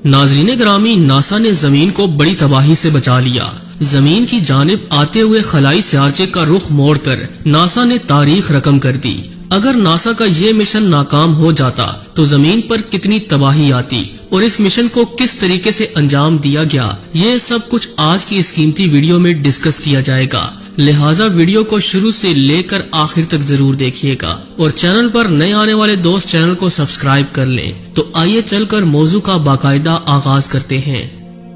नाजरीन ग्रामी, नासा ने जमीन को बड़ी तबाही से बचा लिया। जमीन की जानिब आते हुए खलाई सियारचे का रुख मोड़कर नासा ने तारीख रकम कर दी। अगर नासा का ये मिशन नाकाम हो जाता तो जमीन पर कितनी तबाही आती और इस मिशन को किस तरीके से अंजाम दिया गया, ये सब कुछ आज की इस कीमती वीडियो में डिस्कस किया जाएगा। लिहाजा वीडियो को शुरू से लेकर आखिर तक जरूर देखिएगा और चैनल पर नए आने वाले दोस्त चैनल को सब्सक्राइब कर लें। तो आइए चलकर मौजू का बाकायदा आगाज करते हैं।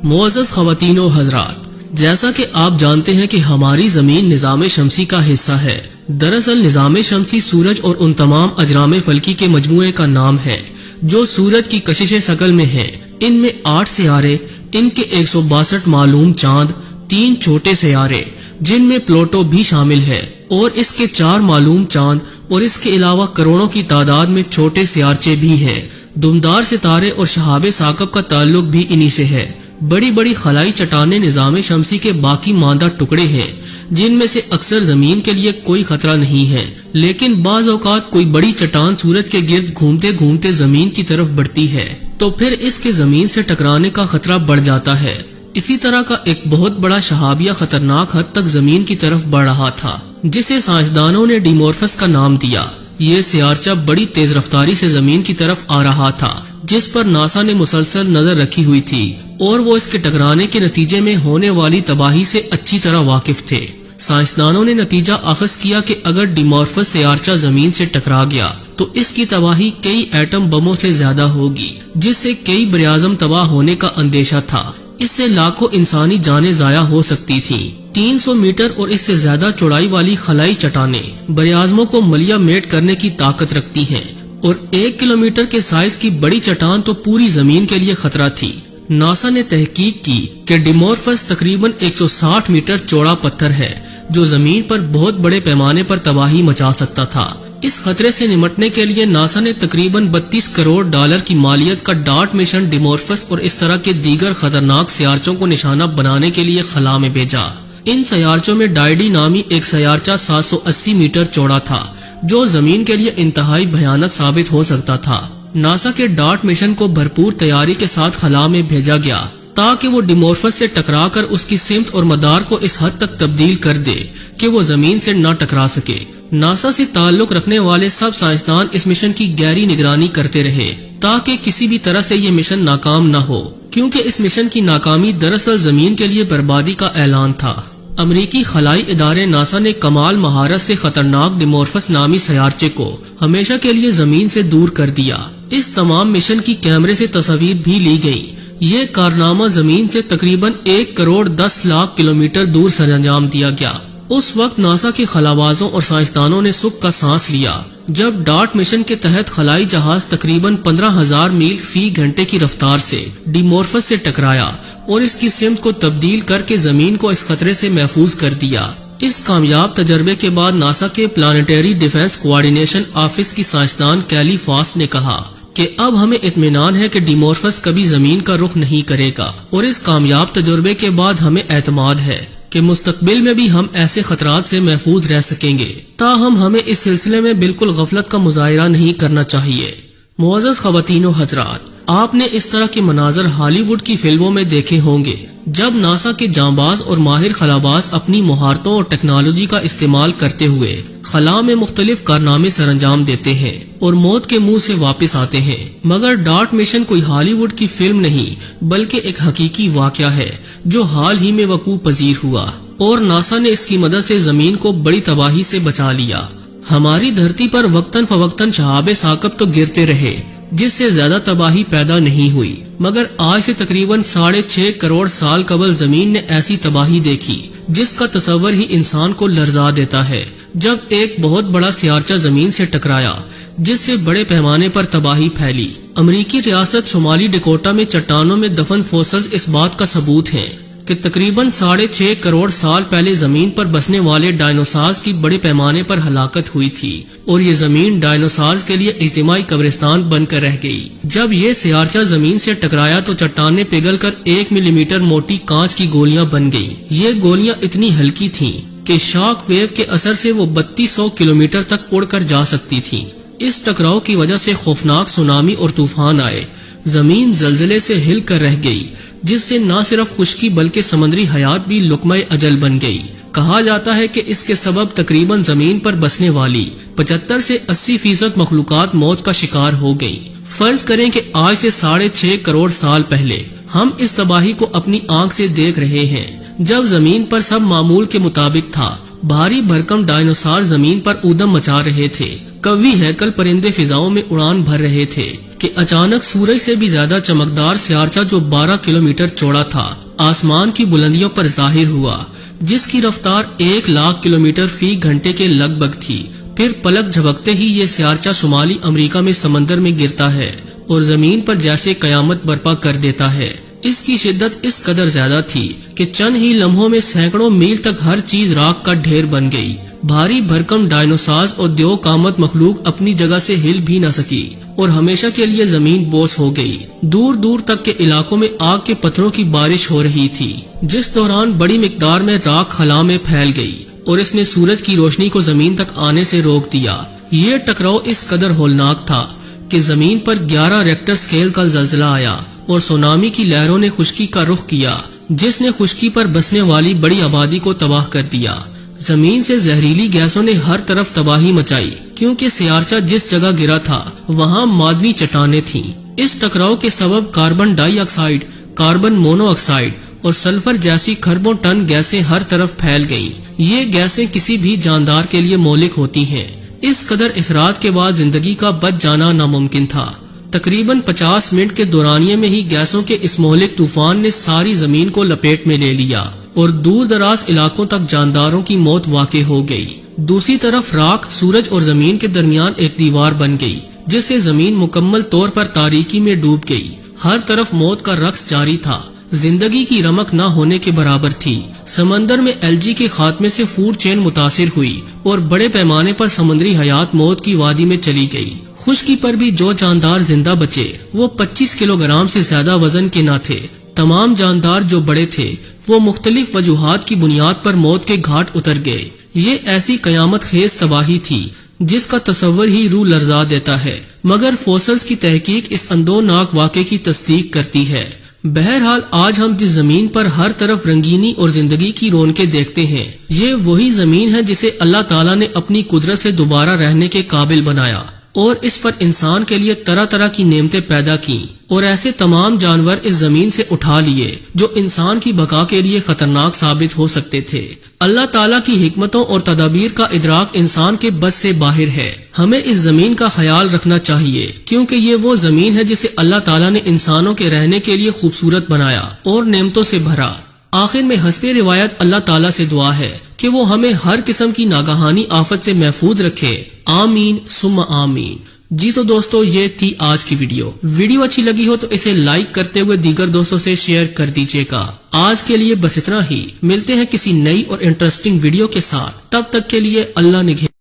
मुअज़्ज़ज़ ख़वातीन व हज़रात, जैसा कि आप जानते हैं कि हमारी जमीन निज़ाम शमसी का हिस्सा है। दरअसल निज़ाम शमसी सूरज और उन तमाम अजराम फल्की के मजमूए का नाम है जो सूरज की कशिश शकल में है। इनमें 8 सियारे, इनके 162 मालूम चांद, 3 छोटे सियारे जिनमें प्लूटो भी शामिल है और इसके 4 मालूम चांद और इसके अलावा करोड़ों की तादाद में छोटे सियारचे भी हैं। दुमदार सितारे और शहाबे साकब का ताल्लुक भी इन्हीं से है। बड़ी बड़ी खलाई चट्टानें निज़ाम शमसी के बाकी मांदा टुकड़े हैं जिनमें से अक्सर जमीन के लिए कोई खतरा नहीं है, लेकिन बाज़ औक़ात कोई बड़ी चट्टान सूरज के गिर्द घूमते घूमते जमीन की तरफ बढ़ती है तो फिर इसके जमीन से टकराने का खतरा बढ़ जाता है। इसी तरह का एक बहुत बड़ा शहाबिया खतरनाक हद तक जमीन की तरफ बढ़ रहा था जिसे साइंसदानों ने डिमोर्फस का नाम दिया। ये सियारचा बड़ी तेज रफ्तारी से जमीन की तरफ आ रहा था जिस पर नासा ने मुसलसल नजर रखी हुई थी और वो इसके टकराने के नतीजे में होने वाली तबाही से अच्छी तरह वाकिफ थे। साइंसदानों ने नतीजा अखज़ किया कि अगर डिमोर्फस सियारचा जमीन से टकरा गया तो इसकी तबाही कई एटम बमों से ज्यादा होगी जिससे कई बरियाज़म तबाह होने का अंदेशा था। इससे लाखों इंसानी जानें जाया हो सकती थीं। 300 मीटर और इससे ज्यादा चौड़ाई वाली खलाई चट्टानें बरियाज़मों को मलिया मेट करने की ताकत रखती हैं और 1 किलोमीटर के साइज की बड़ी चट्टान तो पूरी जमीन के लिए खतरा थी। नासा ने तहकीक की कि डिमोर्फस तकरीबन 160 मीटर चौड़ा पत्थर है जो जमीन पर बहुत बड़े पैमाने पर तबाही मचा सकता था। इस खतरे से निमटने के लिए नासा ने तकरीबन 32 करोड़ डॉलर की मालियत का डार्ट मिशन डिमोर्फस और इस तरह के दीगर खतरनाक सियारचों को निशाना बनाने के लिए खला में भेजा। इन सियारचों में डायडी नामी एक सियारचा 780 मीटर चौड़ा था जो जमीन के लिए इंतहाई भयानक साबित हो सकता था। नासा के डार्ट मिशन को भरपूर तैयारी के साथ खला में भेजा गया ताकि वो डिमोर्फस से टकराकर उसकी सिमत और मदार को इस हद तक तब्दील कर दे कि वो जमीन से न टकरा सके। नासा से ताल्लुक रखने वाले सब साइंसदान इस मिशन की गहरी निगरानी करते रहे ताकि किसी भी तरह से ये मिशन नाकाम न हो, क्योंकि इस मिशन की नाकामी दरअसल जमीन के लिए बर्बादी का ऐलान था। अमरीकी खलाई इदारे नासा ने कमाल महारत से खतरनाक डिमोर्फस नामी सियारचे को हमेशा के लिए जमीन से दूर कर दिया। इस तमाम मिशन की कैमरे से तस्वीर भी ली गई। ये कारनामा जमीन से तकरीबन 1 करोड़ 10 लाख किलोमीटर दूर सरंजाम दिया गया। उस वक्त नासा के खलाबाजों और साइंसदानों ने सुख का सांस लिया जब डार्ट मिशन के तहत खलाई जहाज तकरीबन 15,000 मील फी घंटे की रफ्तार से डिमोर्फस से टकराया और इसकी सिमत को तब्दील करके जमीन को इस खतरे से महफूज कर दिया। इस कामयाब तजर्बे के बाद नासा के प्लानिटरी डिफेंस कोऑर्डिनेशन ऑफिस की साइंसदान कैली फास्ट ने कहा कि अब हमें इत्मीनान है कि डिमोर्फस कभी जमीन का रुख नहीं करेगा और इस कामयाब तजुर्बे के बाद हमें एतमाद है कि मुस्तकबिल में भी हम ऐसे खतरात से महफूज रह सकेंगे। ताहम हमें इस सिलसिले में बिल्कुल गफलत का मुजाहिरा नहीं करना चाहिए। मुअज़्ज़ज़ ख़वातीन व हज़रात, आपने इस तरह के मनाजर हॉलीवुड की फिल्मों में देखे होंगे जब नासा के जांबाज और माहिर खलाबाज अपनी महारतों और टेक्नोलॉजी का इस्तेमाल करते हुए खला में मुख्तलिफ कारनामे सरंजाम देते हैं और मौत के मुंह से वापस आते हैं। मगर डार्ट मिशन कोई हॉलीवुड की फिल्म नहीं बल्कि एक हकीकी वाकया है जो हाल ही में वकूअ पजीर हुआ और नासा ने इसकी मदद से जमीन को बड़ी तबाही से बचा लिया। हमारी धरती पर वक्तन फवक्तन शहाबे साकब तो गिरते रहे जिससे ज्यादा तबाही पैदा नहीं हुई, मगर आज से तकरीबन 6.5 करोड़ साल कबल जमीन ने ऐसी तबाही देखी जिसका तस्वर ही इंसान को लर्जा देता है जब एक बहुत बड़ा सियारचा जमीन से टकराया जिससे बड़े पैमाने पर तबाही फैली। अमरीकी रियासत शुमाली डकोटा में चट्टानों में दफन फोसिल्स इस बात का सबूत हैं कि तकरीबन 6.5 करोड़ साल पहले जमीन पर बसने वाले डायनासोर्स की बड़े पैमाने पर हलाकत हुई थी और ये जमीन डायनासोर्स के लिए इज्तिमाई कब्रिस्तान बनकर रह गई। जब ये सियारचा जमीन से टकराया तो चट्टानें पिघलकर 1 मिलीमीटर मोटी कांच की गोलियां बन गईं। ये गोलियां इतनी हल्की थीं कि शॉक वेव के असर से वो 3200 किलोमीटर तक उड़कर जा सकती थीं। इस टकराव की वजह से खौफनाक सुनामी और तूफान आए زمین زلزلے سے ہل کر رہ گئی، جس سے نہ صرف خشکی بلکہ سمندری حیات بھی لقمہ اجل بن گئی۔ کہا جاتا ہے کہ اس کے سبب تقریباً زمین پر بسنے والی 75 سے 80% مخلوقات موت کا شکار ہو گئی۔ فرض کریں کہ آج سے 6.5 کروڑ سال پہلے ہم اس تباہی کو اپنی آنکھ سے دیکھ رہے ہیں، جب زمین پر سب معمول کے مطابق تھا۔ بھاری بھرکم ڈائنوسار زمین پر اودم مچا رہے تھے، قوی ہیکل پرندے فضاؤں میں اڑان بھر رہے تھے کہ اچانک سورج سے بھی زیادہ چمکدار سیارچہ جو 12 کلومیٹر چوڑا تھا آسمان کی بلندیوں پر ظاہر ہوا، جس کی رفتار 1,00,000 کلومیٹر فی گھنٹے کے لگ بھگ تھی۔ پھر پلک جھپکتے ہی یہ سیارچہ شمالی امریکہ میں سمندر میں گرتا ہے اور زمین پر جیسے قیامت برپا کر دیتا ہے۔ اس کی شدت اس قدر زیادہ تھی کہ چند ہی لمحوں میں سینکڑوں میل تک ہر چیز راکھ کا ڈھیر بن گئی۔ بھاری بھرکم ڈائنوسارز اور دیو قامت مخلوق اپنی جگہ سے ہل بھی نہ سکی اور ہمیشہ کے لیے زمین بوس ہو گئی۔ دور دور تک کے علاقوں میں آگ کے پتھروں کی بارش ہو رہی تھی، جس دوران بڑی مقدار میں راکھ خلا میں پھیل گئی اور اس نے سورج کی روشنی کو زمین تک آنے سے روک دیا۔ یہ ٹکراؤ اس قدر ہولناک تھا کہ زمین پر 11 ریکٹر سکیل کا زلزلہ آیا اور سونامی کی لہروں نے خشکی کا رخ کیا، جس نے خشکی پر بسنے والی بڑی آبادی کو تباہ کر دیا۔ زمین سے زہریلی گیسوں نے ہر طرف تباہی مچائی، کیونکہ سیارچہ جس جگہ گرا تھا وہاں معدنی چٹانیں تھیں۔ اس ٹکراؤ کے سبب کاربن ڈائی آکسائیڈ، کاربن مونو آکسائیڈ اور سلفر جیسی کھربوں ٹن گیسیں ہر طرف پھیل گئیں۔ یہ گیسیں کسی بھی جاندار کے لیے مہلک ہوتی ہیں۔ اس قدر اخراج کے بعد زندگی کا بچ جانا ناممکن تھا۔ تقریباً 50 منٹ کے دورانیے میں ہی گیسوں کے اس مہلک طوفان نے ساری زمین کو لپیٹ میں لے لیا اور دور دراز علاقوں تک جانداروں کی موت واقع ہو گئی۔ دوسری طرف راکھ سورج اور زمین کے درمیان ایک دیوار بن گئی، جس سے زمین مکمل طور پر تاریکی میں ڈوب گئی۔ ہر طرف موت کا رقص جاری تھا، زندگی کی رمق نہ ہونے کے برابر تھی۔ سمندر میں الجی کے خاتمے سے فوڈ چین متاثر ہوئی اور بڑے پیمانے پر سمندری حیات موت کی وادی میں چلی گئی۔ خشکی پر بھی جو جاندار زندہ بچے وہ 25 کلو گرام سے زیادہ وزن کے نہ تھے۔ تمام جاندار جو بڑے تھے وہ مختلف وجوہات کی بنیاد پر موت کے گھاٹ اتر گئے۔ یہ ایسی قیامت خیز تباہی تھی جس کا تصور ہی روح لرزا دیتا ہے، مگر فوسلز کی تحقیق اس اندوناک واقعے کی تصدیق کرتی ہے۔ بہرحال آج ہم جس زمین پر ہر طرف رنگینی اور زندگی کی رونقیں دیکھتے ہیں، یہ وہی زمین ہے جسے اللہ تعالیٰ نے اپنی قدرت سے دوبارہ رہنے کے قابل بنایا اور اس پر انسان کے لیے طرح طرح کی نعمتیں پیدا کی، اور ایسے تمام جانور اس زمین سے اٹھا لیے جو انسان کی بقا کے لیے خطرناک ثابت ہو سکتے تھے۔ اللہ تعالیٰ کی حکمتوں اور تدابیر کا ادراک انسان کے بس سے باہر ہے۔ ہمیں اس زمین کا خیال رکھنا چاہیے، کیونکہ یہ وہ زمین ہے جسے اللہ تعالیٰ نے انسانوں کے رہنے کے لیے خوبصورت بنایا اور نعمتوں سے بھرا۔ آخر میں حسب روایت اللہ تعالیٰ سے دعا ہے کہ وہ ہمیں ہر قسم کی ناگہانی آفت سے محفوظ رکھے، آمین ثم آمین۔ جی تو دوستو، یہ تھی آج کی ویڈیو اچھی لگی ہو تو اسے لائک کرتے ہوئے دیگر دوستوں سے شیئر کر دیجیے گا۔ آج کے لیے بس اتنا ہی، ملتے ہیں کسی نئی اور انٹرسٹنگ ویڈیو کے ساتھ، تب تک کے لیے اللہ نگہبان۔